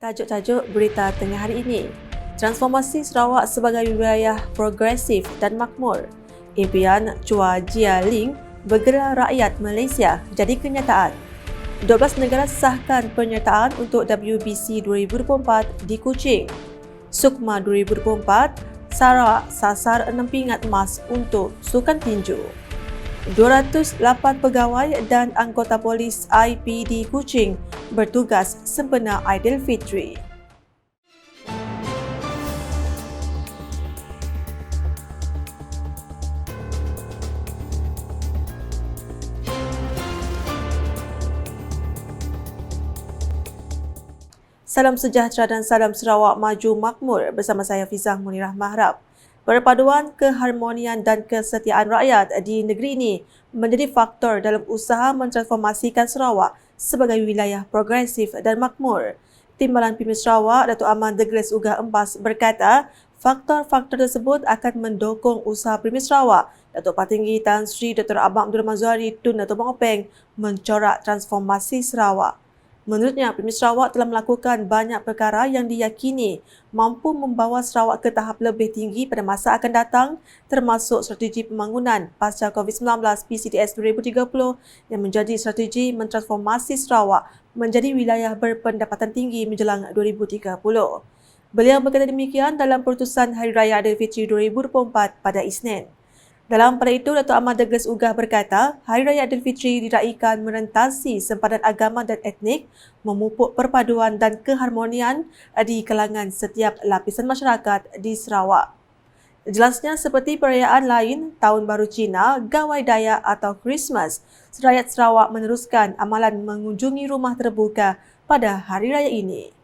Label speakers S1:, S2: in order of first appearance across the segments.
S1: Tajuk-tajuk berita tengah hari ini. Transformasi Sarawak sebagai wilayah progresif dan makmur. Impian Chua Jia Ling bergerak rakyat Malaysia jadi kenyataan. 12 negara sahkan penyertaan untuk WBC 2024 di Kuching. Sukma 2024, Sarawak sasar 6 pingat emas untuk sukan tinju. 208 pegawai dan anggota polis IPD Kuching bertugas sempena Aidilfitri. Salam sejahtera dan salam Sarawak maju makmur bersama saya Fizah Munirah Mahrab. Perpaduan keharmonian dan kesetiaan rakyat di negeri ini menjadi faktor dalam usaha mentransformasikan Sarawak sebagai wilayah progresif dan makmur. Timbalan Pemimpin Sarawak, Datuk Aman Degres Ugah Embas berkata, faktor-faktor tersebut akan mendukung usaha Pemimpin Sarawak, Datuk Patinggi Tan Sri Dr. Abang Abdul Mazwari Tun Datuk Bang Openg mencorak transformasi Sarawak. Menurutnya, Pemimpin Sarawak telah melakukan banyak perkara yang diyakini mampu membawa Sarawak ke tahap lebih tinggi pada masa akan datang, termasuk strategi pembangunan pasca COVID-19 PCTS 2030 yang menjadi strategi mentransformasi Sarawak menjadi wilayah berpendapatan tinggi menjelang 2030. Beliau berkata demikian dalam perutusan Hari Raya Aidilfitri 2024 pada Isnin. Dalam pada itu, Datuk Ahmad Degres Ugah berkata, Hari Raya Aidilfitri diraikan merentasi sempadan agama dan etnik, memupuk perpaduan dan keharmonian di kalangan setiap lapisan masyarakat di Sarawak. Jelasnya, seperti perayaan lain, Tahun Baru Cina, Gawai Dayak atau Christmas, rakyat Sarawak meneruskan amalan mengunjungi rumah terbuka pada Hari Raya ini.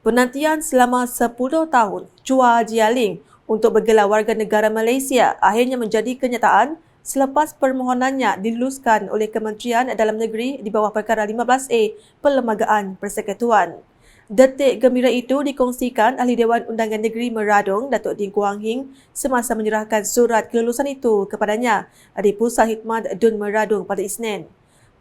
S1: Penantian selama 10 tahun, Chua Jia Ling untuk bergelar warga negara Malaysia akhirnya menjadi kenyataan selepas permohonannya diluluskan oleh Kementerian Dalam Negeri di bawah Perkara 15A Perlembagaan Persekutuan. Detik gembira itu dikongsikan Ahli Dewan Undangan Negeri Meradung, Datuk Ding Kuang Hing, semasa menyerahkan surat kelulusan itu kepadanya di Pusat Khidmat Dun Meradung pada Isnin.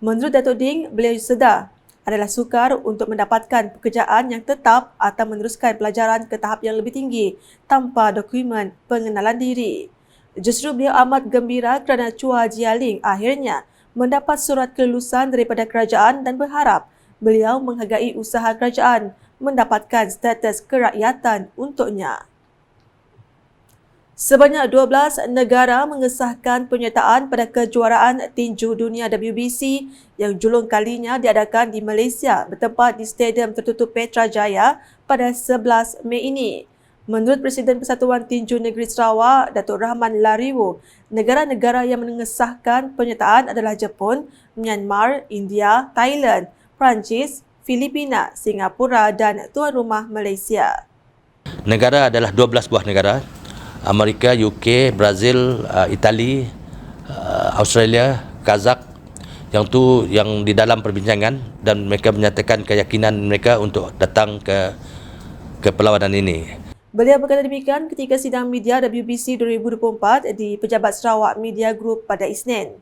S1: Menurut Datuk Ding, beliau sedar adalah sukar untuk mendapatkan pekerjaan yang tetap atau meneruskan pelajaran ke tahap yang lebih tinggi tanpa dokumen pengenalan diri. Justru beliau amat gembira kerana Chua Jia Ling akhirnya mendapat surat kelulusan daripada kerajaan dan berharap beliau menghargai usaha kerajaan mendapatkan status kerakyatan untuknya. Sebanyak 12 negara mengesahkan penyertaan pada kejuaraan tinju dunia WBC yang julung kalinya diadakan di Malaysia bertempat di Stadium Tertutup Petrajaya pada 11 Mei ini. Menurut Presiden Persatuan Tinju Negeri Sarawak, Datuk Rahman Lariwo, negara-negara yang mengesahkan penyertaan adalah Jepun, Myanmar, India, Thailand, Perancis, Filipina, Singapura dan tuan rumah Malaysia.
S2: Negara adalah 12 buah negara. Amerika, UK, Brazil, Itali, Australia, Kazakh yang di dalam perbincangan dan mereka menyatakan keyakinan mereka untuk datang ke perlawanan ini.
S1: Beliau berkata demikian ketika sidang media WBC 2024 di Pejabat Sarawak Media Group pada Isnin.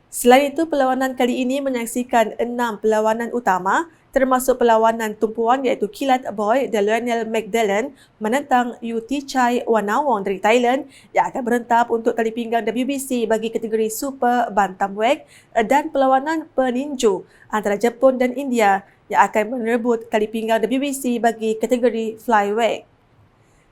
S1: Selain itu, perlawanan kali ini menyaksikan 6 perlawanan utama termasuk perlawanan tumpuan iaitu Kilat Boy dan Lionel McDellen menentang Yuti Chai Wanawong dari Thailand yang akan berentap untuk tali pinggang WBC bagi kategori Super Bantamweight dan perlawanan peninju antara Jepun dan India yang akan merebut tali pinggang WBC bagi kategori Flyweight.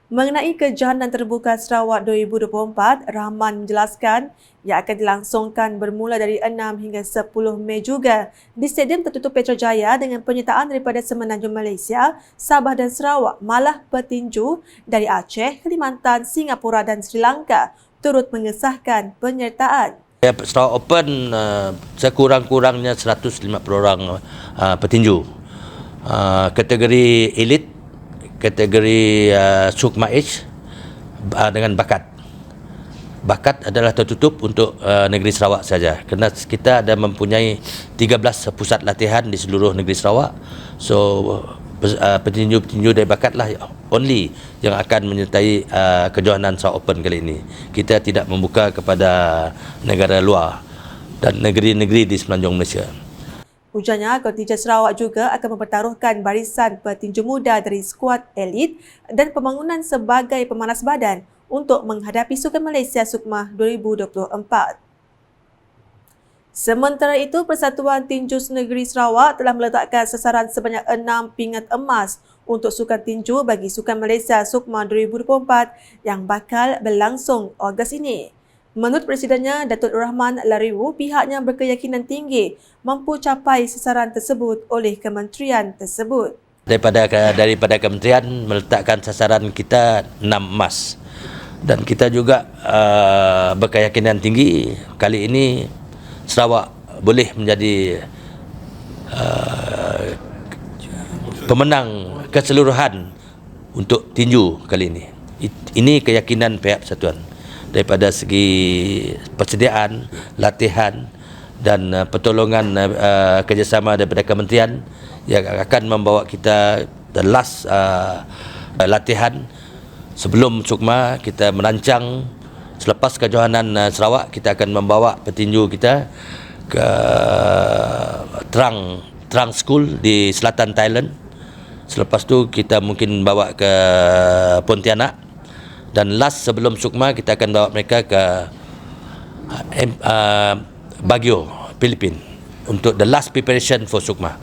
S1: Mengenai kejohanan terbuka Sarawak 2024, Rahman menjelaskan ia akan dilangsungkan bermula dari 6 hingga 10 Mei juga di Stadium Tertutup Petrajaya dengan penyertaan daripada Semenanjung Malaysia, Sabah dan Sarawak, malah petinju dari Aceh, Kalimantan, Singapura dan Sri Lanka turut mengesahkan penyertaan.
S2: Sarawak Open sekurang-kurangnya 150 orang petinju. Kategori elit, kategori Sukma Age dengan bakat. Bakat adalah tertutup untuk negeri Sarawak saja kerana kita ada mempunyai 13 pusat latihan di seluruh negeri Sarawak. So petinju-petinju dari bakatlah only yang akan menyertai kejohanan Sarawak Open kali ini. Kita tidak membuka kepada negara luar dan negeri-negeri di semenanjung Malaysia.
S1: Ujarnya, kontingen Sarawak juga akan mempertaruhkan barisan petinju muda dari skuad elit dan pembangunan sebagai pemanas badan untuk menghadapi Sukan Malaysia Sukma 2024. Sementara itu, Persatuan Tinju Negeri Sarawak telah meletakkan sasaran sebanyak 6 pingat emas untuk Sukan Tinju bagi Sukan Malaysia Sukma 2024 yang bakal berlangsung Ogos ini. Menurut Presidennya, Datuk Rahman Lariwu, pihaknya berkeyakinan tinggi mampu capai sasaran tersebut oleh kementerian tersebut.
S2: Daripada kementerian meletakkan sasaran kita 6 emas. Dan kita juga berkeyakinan tinggi kali ini Sarawak boleh menjadi pemenang keseluruhan untuk tinju kali ini. Ini keyakinan pihak persatuan. Daripada segi persediaan, latihan dan pertolongan kerjasama daripada kementerian yang akan membawa kita the last latihan sebelum Sukma. Kita merancang selepas kejohanan Sarawak, kita akan membawa petinju kita ke Trang School di selatan Thailand. Selepas tu kita mungkin bawa ke Pontianak. Dan last sebelum Sukma, kita akan bawa mereka ke Baguio, Filipina untuk the last preparation for Sukma.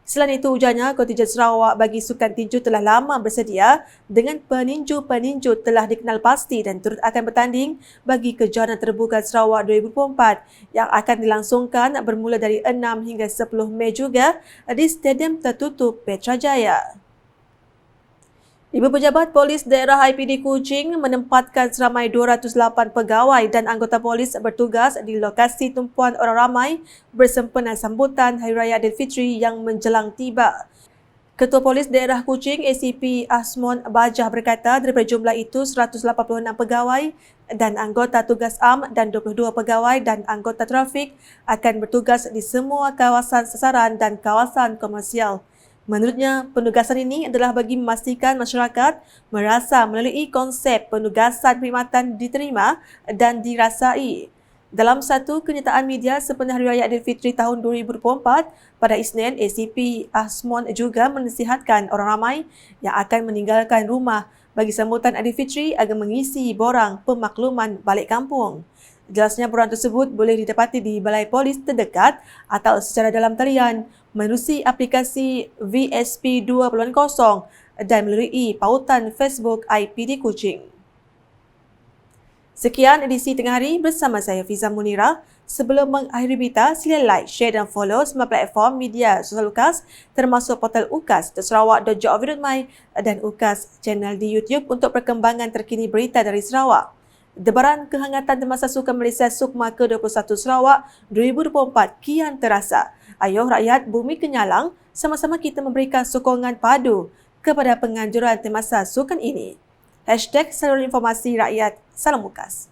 S1: Selain itu, ujarnya, kontingen Sarawak bagi Sukan Tinju telah lama bersedia dengan peninju-peninju telah dikenal pasti dan turut akan bertanding bagi kejohanan terbuka Sarawak 2024 yang akan dilangsungkan bermula dari 6 hingga 10 Mei juga di Stadium Tertutup Petrajaya. Ibu Pejabat Polis Daerah IPD Kuching menempatkan seramai 208 pegawai dan anggota polis bertugas di lokasi tumpuan orang ramai bersempena sambutan Hari Raya Aidilfitri yang menjelang tiba. Ketua Polis Daerah Kuching ACP Asmon Bajah berkata daripada jumlah itu 186 pegawai dan anggota tugas am dan 22 pegawai dan anggota trafik akan bertugas di semua kawasan sasaran dan kawasan komersial. Menurutnya, penugasan ini adalah bagi memastikan masyarakat merasa melalui konsep penugasan perkhidmatan diterima dan dirasai. Dalam satu kenyataan media sempena Hari Raya Aidilfitri tahun 2024, pada Isnin, ACP Asmon juga menasihatkan orang ramai yang akan meninggalkan rumah bagi sambutan Aidilfitri agar mengisi borang pemakluman balik kampung. Jelasnya borang tersebut boleh didapati di balai polis terdekat atau secara dalam talian menerusi aplikasi VSP 2.0 dan melalui pautan Facebook IPD Kuching. Sekian edisi Tengah Hari bersama saya Fiza Munira. Sebelum mengakhiri berita, sila like, share dan follow semua platform media sosial UKAS termasuk portal UKAS, sarawak.gov.my dan UKAS channel di YouTube untuk perkembangan terkini berita dari Sarawak. Debaran kehangatan semasa Sukan Malaysia Sukma ke-21 Sarawak 2024 kian terasa. Ayuh rakyat bumi Kenyalang, sama-sama kita memberikan sokongan padu kepada penganjuran semasa sukan ini. #Saluran Informasi Rakyat. Salam UKAS.